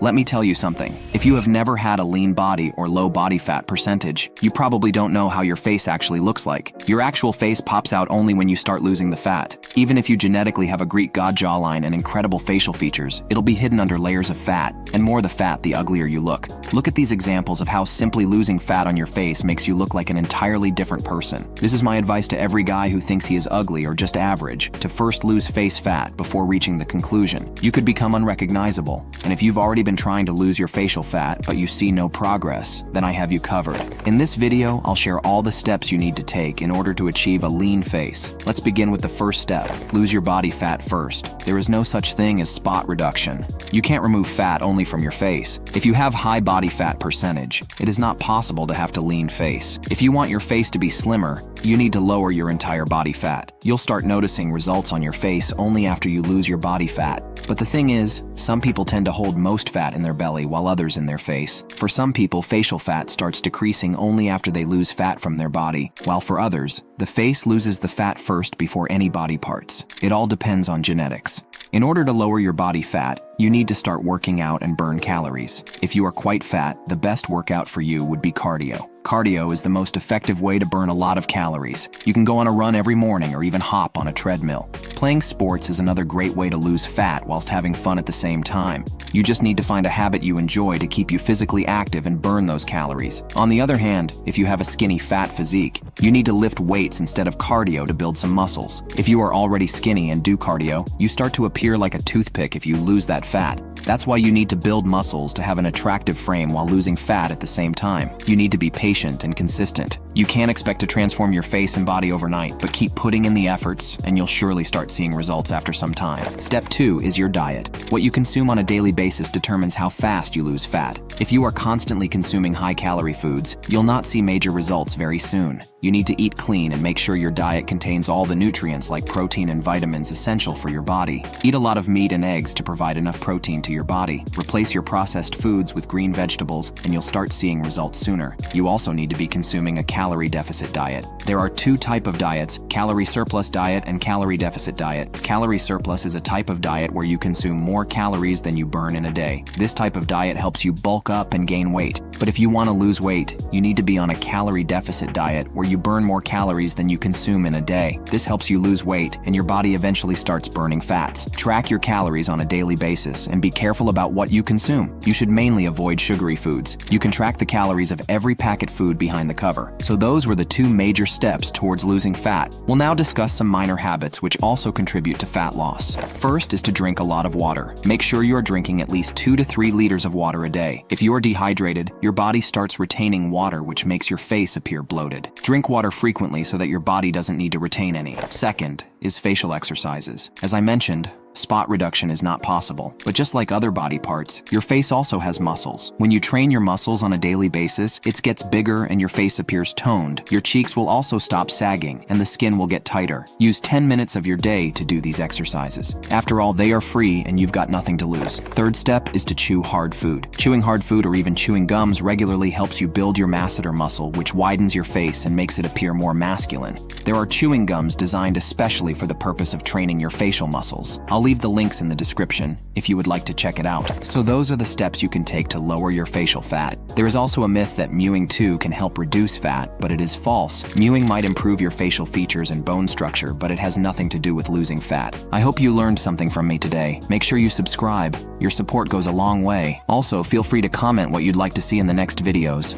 Let me tell you something. If you have never had a lean body or low body fat percentage, you probably don't know how your face actually looks like. Your actual face pops out only when you start losing the fat. Even if you genetically have a Greek god jawline and incredible facial features, it'll be hidden under layers of fat, and more the fat, the uglier you look. Look at these examples of how simply losing fat on your face makes you look like an entirely different person. This is my advice to every guy who thinks he is ugly or just average, to first lose face fat before reaching the conclusion. You could become unrecognizable, and if you've already been trying to lose your facial fat but you see no progress, then I have you covered. In this video, I'll share all the steps you need to take in order to achieve a lean face. Let's begin with the first step. Lose your body fat first. There is no such thing as spot reduction. You can't remove fat only from your face. If you have high body fat percentage, it is not possible to have a lean face. If you want your face to be slimmer, you need to lower your entire body fat. You'll start noticing results on your face only after you lose your body fat. But the thing is, some people tend to hold most fat in their belly while others in their face. For some people, facial fat starts decreasing only after they lose fat from their body, while for others, the face loses the fat first before any body parts. It all depends on genetics. In order to lower your body fat, you need to start working out and burn calories. If you are quite fat, the best workout for you would be cardio. Cardio is the most effective way to burn a lot of calories. You can go on a run every morning or even hop on a treadmill. Playing sports is another great way to lose fat whilst having fun at the same time. You just need to find a habit you enjoy to keep you physically active and burn those calories. On the other hand, if you have a skinny fat physique, you need to lift weights instead of cardio to build some muscles. If you are already skinny and do cardio, you start to appear like a toothpick if you lose that fat. That's why you need to build muscles to have an attractive frame while losing fat at the same time. You need to be patient and consistent. You can't expect to transform your face and body overnight, but keep putting in the efforts and you'll surely start seeing results after some time. Step 2 is your diet. What you consume on a daily basis determines how fast you lose fat. If you are constantly consuming high-calorie foods, you'll not see major results very soon. You need to eat clean and make sure your diet contains all the nutrients like protein and vitamins essential for your body. Eat a lot of meat and eggs to provide enough protein to your body. Replace your processed foods with green vegetables and you'll start seeing results sooner. You also need to be consuming a calorie deficit diet. There are two types of diets, calorie surplus diet and calorie deficit diet. Calorie surplus is a type of diet where you consume more calories than you burn in a day. This type of diet helps you bulk up and gain weight. But if you want to lose weight, you need to be on a calorie deficit diet where you burn more calories than you consume in a day. This helps you lose weight and your body eventually starts burning fats. Track your calories on a daily basis and be careful about what you consume. You should mainly avoid sugary foods. You can track the calories of every packet food behind the cover. So those were the two major steps towards losing fat. We'll now discuss some minor habits which also contribute to fat loss. First is to drink a lot of water. Make sure you are drinking at least 2 to 3 liters of water a day. If you are dehydrated, your body starts retaining water, which makes your face appear bloated. Drink water frequently so that your body doesn't need to retain any. Second is facial exercises. As I mentioned, spot reduction is not possible, but just like other body parts, your face also has muscles. When you train your muscles on a daily basis, it gets bigger and your face appears toned. Your cheeks will also stop sagging and the skin will get tighter. Use 10 minutes of your day to do these exercises. After all, they are free and you've got nothing to lose. Third step is to chew hard food. Chewing hard food or even chewing gums regularly helps you build your masseter muscle, which widens your face and makes it appear more masculine. There are chewing gums designed especially for the purpose of training your facial muscles. I'll leave the links in the description if you would like to check it out. So those are the steps you can take to lower your facial fat. There is also a myth that mewing too can help reduce fat, but it is false. Mewing might improve your facial features and bone structure, but it has nothing to do with losing fat. I hope you learned something from me today. Make sure you subscribe. Your support goes a long way. Also, feel free to comment what you'd like to see in the next videos.